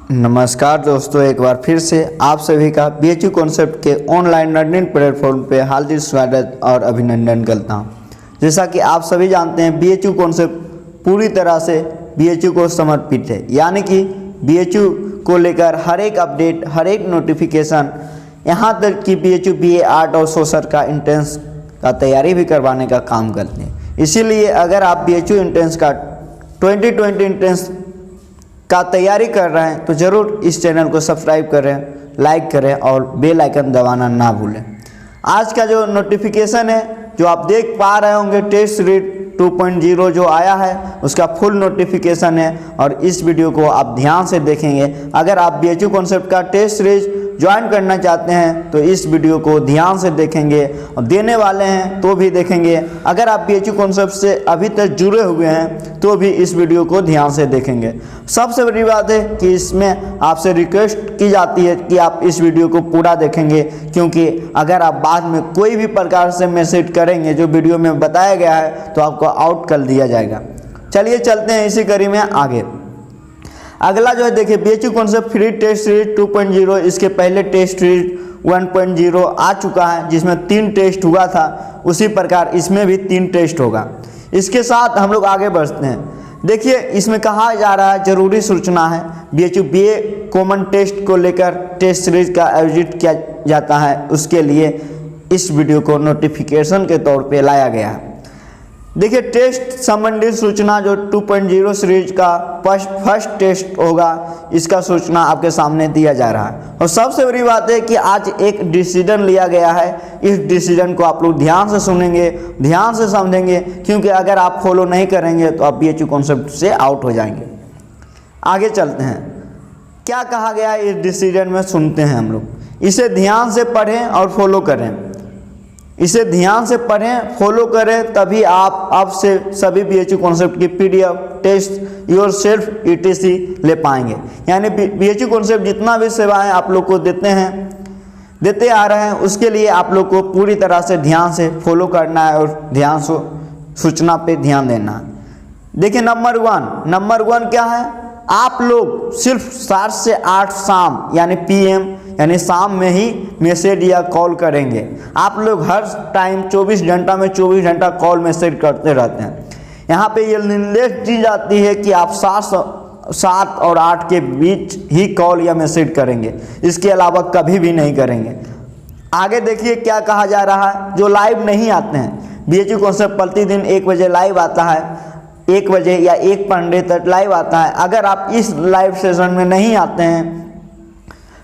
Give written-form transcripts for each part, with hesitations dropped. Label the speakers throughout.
Speaker 1: नमस्कार दोस्तों, एक बार फिर से आप सभी का BHU कॉन्सेप्ट के ऑनलाइन लर्निंग प्लेटफॉर्म पे हार्दिक स्वागत और अभिनंदन करता हूँ। जैसा कि आप सभी जानते हैं, BHU कॉन्सेप्ट पूरी तरह से BHU को समर्पित है, यानी कि BHU को लेकर हर एक अपडेट, हर एक नोटिफिकेशन, यहाँ तक कि BHU BA आर्ट और सोशल का एंट्रेंस का तैयारी भी करवाने का काम करते हैं। इसीलिए अगर आप BHU एंट्रेंस का 2020 एंट्रेंस का तैयारी कर रहे हैं तो ज़रूर इस चैनल को सब्सक्राइब करें, लाइक करें और बेल आइकन दबाना ना भूलें। आज का जो नोटिफिकेशन है, जो आप देख पा रहे होंगे, टेस्ट सीरीज 2.0 जो आया है उसका फुल नोटिफिकेशन है और इस वीडियो को आप ध्यान से देखेंगे। अगर आप BHU कॉन्सेप्ट का टेस्ट सीरीज ज्वाइन करना चाहते हैं तो इस वीडियो को ध्यान से देखेंगे और देने वाले हैं तो भी देखेंगे। अगर आप BHU कॉन्सेप्ट से अभी तक जुड़े हुए हैं तो भी इस वीडियो को ध्यान से देखेंगे। सबसे बड़ी बात है कि इसमें आपसे रिक्वेस्ट की जाती है कि आप इस वीडियो को पूरा देखेंगे, क्योंकि अगर आप बाद में कोई भी प्रकार से मैसेज करेंगे जो वीडियो में बताया गया है तो आपको आउट कर दिया जाएगा। चलिए चलते हैं इसी कड़ी में आगे। अगला जो है, देखिए, BHU concept free test series 2.0, इसके पहले टेस्ट सीरीज 1.0 आ चुका है जिसमें 3 टेस्ट हुआ था। उसी प्रकार इसमें भी 3 टेस्ट होगा। इसके साथ हम लोग आगे बढ़ते हैं। देखिए, इसमें कहा जा रहा है, जरूरी सूचना है, BHU BA कॉमन टेस्ट को लेकर टेस्ट सीरीज का आयोजित किया जाता है, उसके लिए इस वीडियो को नोटिफिकेशन के तौर पे लाया गया है। देखिए, टेस्ट संबंधित सूचना जो 2.0 सीरीज का फर्स्ट टेस्ट होगा, इसका सूचना आपके सामने दिया जा रहा है। और सबसे बड़ी बात है कि आज एक डिसीजन लिया गया है। इस डिसीजन को आप लोग ध्यान से सुनेंगे, ध्यान से समझेंगे, क्योंकि अगर आप फॉलो नहीं करेंगे तो आप BHU कॉन्सेप्ट से आउट हो जाएंगे। आगे चलते हैं, क्या कहा गया है इस डिसीजन में, सुनते हैं हम लोग। इसे ध्यान से पढ़ें और फॉलो करें। इसे ध्यान से पढ़ें, फॉलो करें, तभी आप अब से सभी BHU कॉन्सेप्ट की PDF, test yourself ETC ले पाएंगे। यानी BHU कॉन्सेप्ट जितना भी सेवाएं आप लोग को देते आ रहे हैं, उसके लिए आप लोग को पूरी तरह से ध्यान से फॉलो करना है और ध्यान से सूचना पे ध्यान देना है। देखिए, नंबर वन क्या है, आप लोग सिर्फ 7 से 8 शाम यानी PM यानी शाम में ही मैसेज या कॉल करेंगे। आप लोग हर टाइम 24 घंटा में 24 घंटा कॉल मैसेज करते रहते हैं। यहाँ पे ये निर्देश दी जाती है कि आप 7 और 8 के बीच ही कॉल या मैसेज करेंगे, इसके अलावा कभी भी नहीं करेंगे। आगे देखिए क्या कहा जा रहा है, जो लाइव नहीं आते हैं। BHU कॉन्सेप्ट प्रतिदिन 1 बजे लाइव आता है, 1 बजे या 1 घंटे तक लाइव आता है। अगर आप इस लाइव सेशन में नहीं आते हैं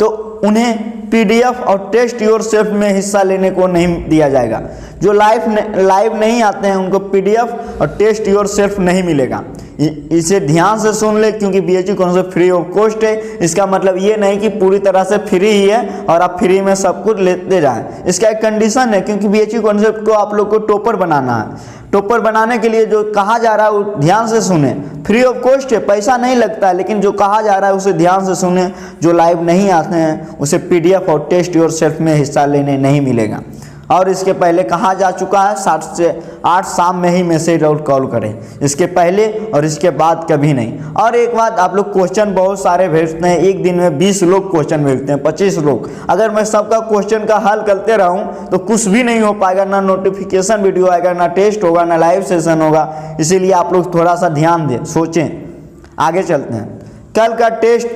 Speaker 1: तो उन्हें PDF और टेस्ट योर सेल्फ में हिस्सा लेने को नहीं दिया जाएगा। जो लाइव नहीं आते हैं उनको PDF और टेस्ट योर सेल्फ नहीं मिलेगा। इसे ध्यान से सुन ले, क्योंकि BHU concept free of cost है। इसका मतलब ये नहीं कि पूरी तरह से फ्री ही है और आप फ्री में सब कुछ लेते जाएं। इसका एक कंडीशन है, क्योंकि BHU कॉन्सेप्ट को आप लोग को टॉपर बनाना है। टॉपर बनाने के लिए जो कहा जा रहा है वो ध्यान से सुने। फ्री ऑफ कॉस्ट है, पैसा नहीं लगता है, लेकिन जो कहा जा रहा है उसे ध्यान से सुने। जो लाइव नहीं आते हैं उसे PDF और टेस्ट योर सेल्फ में हिस्सा लेने नहीं मिलेगा। और इसके पहले कहा जा चुका है 7 से 8 शाम में ही मैसेज और कॉल करें, इसके पहले और इसके बाद कभी नहीं। और एक बात, आप लोग क्वेश्चन बहुत सारे भेजते हैं, एक दिन में 20 लोग क्वेश्चन भेजते हैं, 25 लोग। अगर मैं सबका क्वेश्चन का हल करते रहूं तो कुछ भी नहीं हो पाएगा, ना नोटिफिकेशन वीडियो आएगा, ना टेस्ट होगा, ना लाइव सेशन होगा। इसीलिए आप लोग थोड़ा सा ध्यान दें, सोचें। आगे चलते हैं। कल का टेस्ट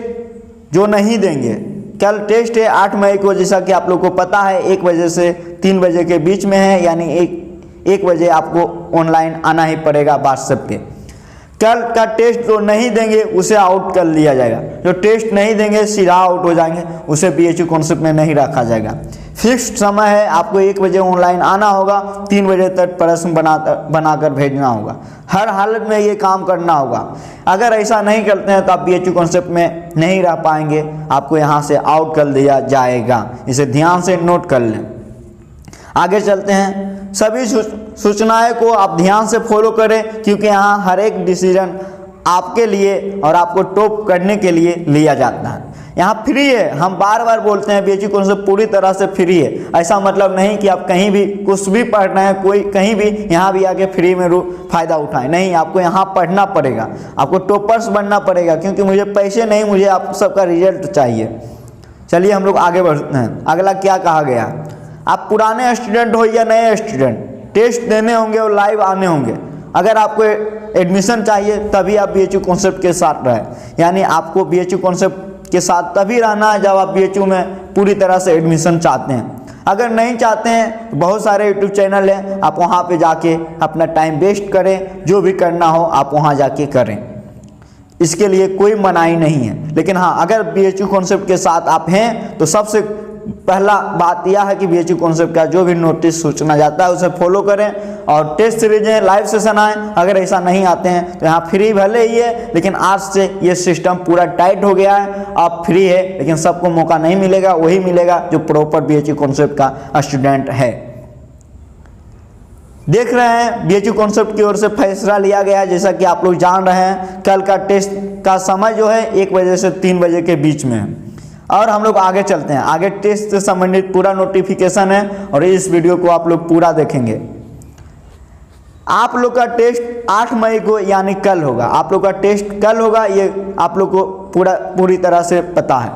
Speaker 1: जो नहीं देंगे, कल टेस्ट है 8 मई को, जैसा कि आप लोग को पता है, 1 बजे से 3 बजे के बीच में है, यानी 1 बजे आपको ऑनलाइन आना ही पड़ेगा व्हाट्सएप पे। कल का टेस्ट जो नहीं देंगे उसे आउट कर लिया जाएगा। जो टेस्ट नहीं देंगे सीधा आउट हो जाएंगे, उसे BHU कॉन्सेप्ट में नहीं रखा जाएगा। फिक्स्ड समय है, आपको 1 बजे ऑनलाइन आना होगा, 3 बजे तक प्रश्न बनाकर भेजना होगा। हर हालत में ये काम करना होगा। अगर ऐसा नहीं करते हैं तो आप BHU कॉन्सेप्ट में नहीं रह पाएंगे, आपको यहाँ से आउट कर दिया जाएगा। इसे ध्यान से नोट कर लें। आगे चलते हैं। सभी सूचनाएं को आप ध्यान से फॉलो करें, क्योंकि यहाँ हर एक डिसीजन आपके लिए और आपको टॉप करने के लिए लिया जाता है। यहाँ फ्री है, हम बार बार बोलते हैं BHU कॉन्सेप्ट पूरी तरह से फ्री है। ऐसा मतलब नहीं कि आप कहीं भी कुछ भी पढ़ रहे हैं, कोई कहीं भी यहाँ भी आके फ्री में फ़ायदा उठाएं, नहीं, आपको यहाँ पढ़ना पड़ेगा, आपको टॉपर्स बनना पड़ेगा, क्योंकि मुझे पैसे नहीं, मुझे आप सबका रिजल्ट चाहिए। चलिए हम लोग आगे बढ़ते हैं। अगला क्या कहा गया, आप पुराने स्टूडेंट हो या नए स्टूडेंट, टेस्ट देने होंगे और लाइव आने होंगे। अगर आपको एडमिशन चाहिए तभी आप BHU कॉन्सेप्ट के साथ रहें, यानी आपको BHU कॉन्सेप्ट के साथ तभी रहना है जब आप BHU में पूरी तरह से एडमिशन चाहते हैं। अगर नहीं चाहते हैं तो बहुत सारे यूट्यूब चैनल हैं, आप वहाँ पे जाके अपना टाइम वेस्ट करें, जो भी करना हो आप वहाँ जाके करें, इसके लिए कोई मनाही नहीं है। लेकिन हाँ, अगर BHU कॉन्सेप्ट के साथ आप हैं तो सबसे पहला बात यह है कि BHU कॉन्सेप्ट का जो भी नोटिस सूचना जाता है उसे फॉलो करें और टेस्ट सीरीज है, लाइव सेशन आए। अगर ऐसा नहीं आते हैं तो यहाँ फ्री भले ही है, लेकिन आज से ये सिस्टम पूरा टाइट हो गया है। आप फ्री है लेकिन सबको मौका नहीं मिलेगा, वही मिलेगा जो प्रॉपर BHU कॉन्सेप्ट का स्टूडेंट है। देख रहे हैं BHU कॉन्सेप्ट की ओर से फैसला लिया गया है, जैसा कि आप लोग जान रहे हैं। कल का टेस्ट का समय जो है 1 बजे से 3 बजे के बीच में है। और हम लोग आगे चलते हैं, आगे टेस्ट से संबंधित पूरा नोटिफिकेशन है और इस वीडियो को आप लोग पूरा देखेंगे। आप लोग का टेस्ट 8 मई को यानी कल होगा, आप लोग का टेस्ट कल होगा, ये आप लोग को पूरी तरह से पता है।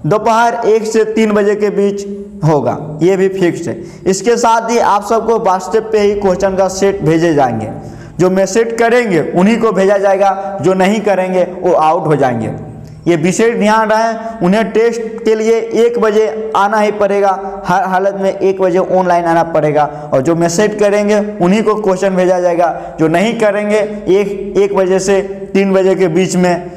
Speaker 1: दोपहर 1 से 3 बजे के बीच होगा, ये भी फिक्स है। इसके साथ ही आप सबको व्हाट्सएप पे ही क्वेश्चन का सेट भेजे जाएंगे, जो मैसेज करेंगे उन्हीं को भेजा जाएगा, जो नहीं करेंगे वो आउट हो जाएंगे। ये विशेष ध्यान रहे, उन्हें टेस्ट के लिए 1 बजे आना ही पड़ेगा, हर हालत में 1 बजे ऑनलाइन आना पड़ेगा, और जो मैसेज करेंगे उन्हीं को क्वेश्चन भेजा जाएगा। जो नहीं करेंगे 1 बजे से 3 बजे के बीच में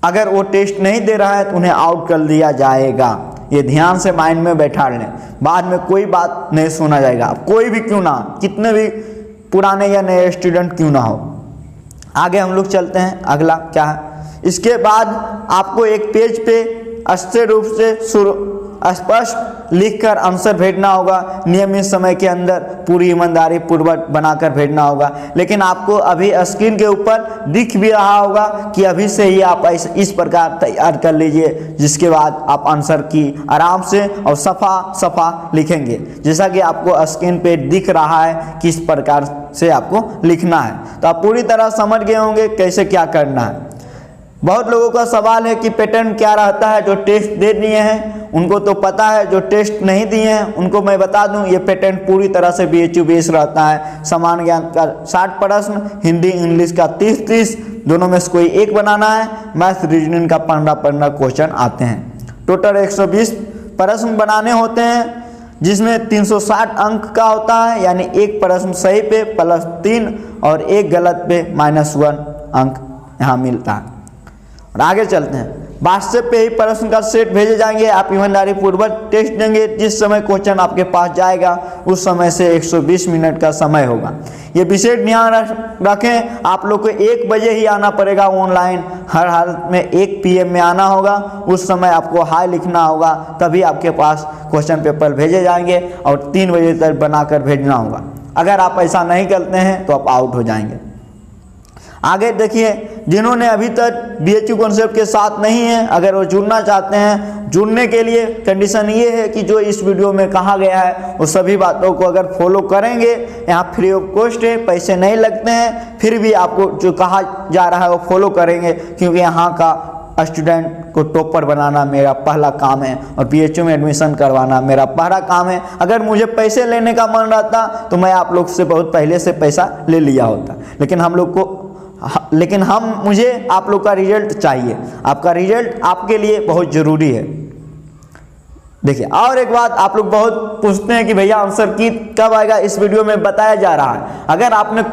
Speaker 1: अगर वो टेस्ट नहीं दे रहा है तो उन्हें आउट कर दिया जाएगा। ये ध्यान से माइंड में बैठा लें, बाद में कोई बात नहीं सुना जाएगा, कोई भी क्यों ना, कितने भी पुराने या नए स्टूडेंट क्यों ना हो। आगे हम लोग चलते हैं, अगला क्या है। इसके बाद आपको एक पेज पे अच्छे रूप से स्पष्ट लिखकर आंसर भेजना होगा, नियमित समय के अंदर पूरी ईमानदारी पूर्वक बनाकर भेजना होगा। लेकिन आपको अभी स्क्रीन के ऊपर दिख भी रहा होगा कि अभी से ही आप इस प्रकार तैयार कर लीजिए, जिसके बाद आप आंसर की आराम से और सफ़ा लिखेंगे, जैसा कि आपको स्क्रीन पे दिख रहा है किस प्रकार से आपको लिखना है। तो आप पूरी तरह समझ गए होंगे कैसे क्या करना है। बहुत लोगों का सवाल है कि पैटर्न क्या रहता है, जो टेस्ट दे दिए हैं उनको तो पता है, जो टेस्ट नहीं दिए हैं उनको मैं बता दूं, ये पैटर्न पूरी तरह से BHU बेस रहता है। समान ज्ञान का 60 प्रश्न, हिंदी इंग्लिश का 30-30, दोनों में से कोई एक बनाना है। मैथ रीजनिंग का 15 क्वेश्चन आते हैं। टोटल 120 प्रश्न बनाने होते हैं, जिसमें 360 अंक का होता है, यानी एक प्रश्न सही पे +3 और एक गलत पे -1 अंक यहाँ मिलता है। और आगे चलते हैं, व्हाट्सएप पे ही प्रश्न का सेट भेजे जाएंगे, आप ईमानदारी पूर्वक टेस्ट देंगे। जिस समय क्वेश्चन आपके पास जाएगा उस समय से 120 मिनट का समय होगा। ये विशेष ध्यान रखें, आप लोग को 1 बजे ही आना पड़ेगा ऑनलाइन, हर हालत में 1 PM में आना होगा। उस समय आपको हाई लिखना होगा, तभी आपके पास क्वेश्चन पेपर भेजे जाएंगे और 3 बजे तक बनाकर भेजना होगा। अगर आप ऐसा नहीं करते हैं तो आप आउट हो जाएंगे। आगे देखिए, जिन्होंने अभी तक BHU कॉन्सेप्ट के साथ नहीं है, अगर वो जुड़ना चाहते हैं, जुड़ने के लिए कंडीशन ये है कि जो इस वीडियो में कहा गया है वो सभी बातों को अगर फॉलो करेंगे, यहाँ फ्री ऑफ कॉस्ट है, पैसे नहीं लगते हैं, फिर भी आपको जो कहा जा रहा है वो फॉलो करेंगे, क्योंकि यहाँ का स्टूडेंट को टॉपर बनाना मेरा पहला काम है और BHU में एडमिशन करवाना मेरा पहला काम है। अगर मुझे पैसे लेने का मन रहता तो मैं आप लोग से बहुत पहले से पैसा ले लिया होता, लेकिन मुझे आप लोग का रिजल्ट चाहिए। आपका रिजल्ट आपके लिए बहुत ज़रूरी है। देखिए, और एक बात आप लोग बहुत पूछते हैं कि भैया आंसर की कब आएगा, इस वीडियो में बताया जा रहा है। अगर आपने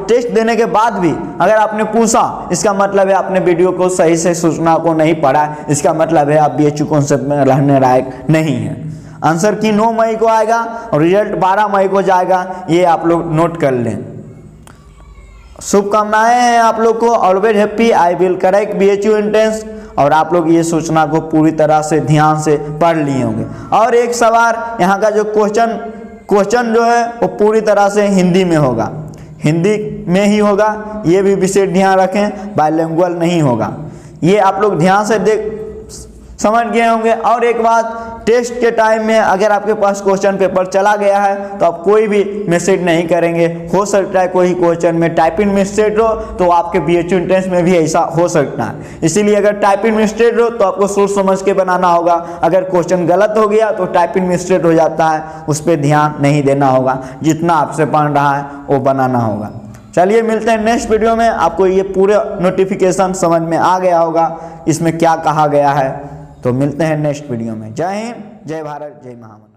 Speaker 1: टेस्ट देने के बाद भी अगर आपने पूछा, इसका मतलब है आपने वीडियो को सही से सूचना को नहीं पढ़ा, इसका मतलब है आप BHU कॉन्सेप्ट में रहने लायक नहीं है। आंसर की 9 मई को आएगा और रिजल्ट 12 मई को जाएगा, ये आप लोग नोट कर लें। शुभकामनाएं हैं आप लोग को, always happy, I will correct BHU entrance. और आप लोग ये सूचना को पूरी तरह से ध्यान से पढ़ लिए होंगे। और एक सवाल, यहाँ का जो क्वेश्चन जो है वो पूरी तरह से हिंदी में होगा, हिंदी में ही होगा, ये भी विशेष ध्यान रखें, बाइलिंगुअल नहीं होगा। ये आप लोग ध्यान से समझ गए होंगे। और एक बात, टेस्ट के टाइम में अगर आपके पास क्वेश्चन पेपर चला गया है तो आप कोई भी मिस्टेक नहीं करेंगे। हो सकता है कोई क्वेश्चन में टाइपिंग मिस्टेक हो तो आपके BHU एंट्रेंस में भी ऐसा हो सकता है। इसीलिए अगर टाइपिंग मिस्टेक हो तो आपको सोच समझ के बनाना होगा। अगर क्वेश्चन गलत हो गया तो टाइपिंग मिस्टेक हो जाता है, उस पर ध्यान नहीं देना होगा, जितना आपसे पढ़ रहा है वो बनाना होगा। चलिए मिलते हैं नेक्स्ट वीडियो में। आपको ये पूरा नोटिफिकेशन समझ में आ गया होगा, इसमें क्या कहा गया है। तो मिलते हैं नेक्स्ट वीडियो में। जय हिंद, जय भारत, जय महामंत्र।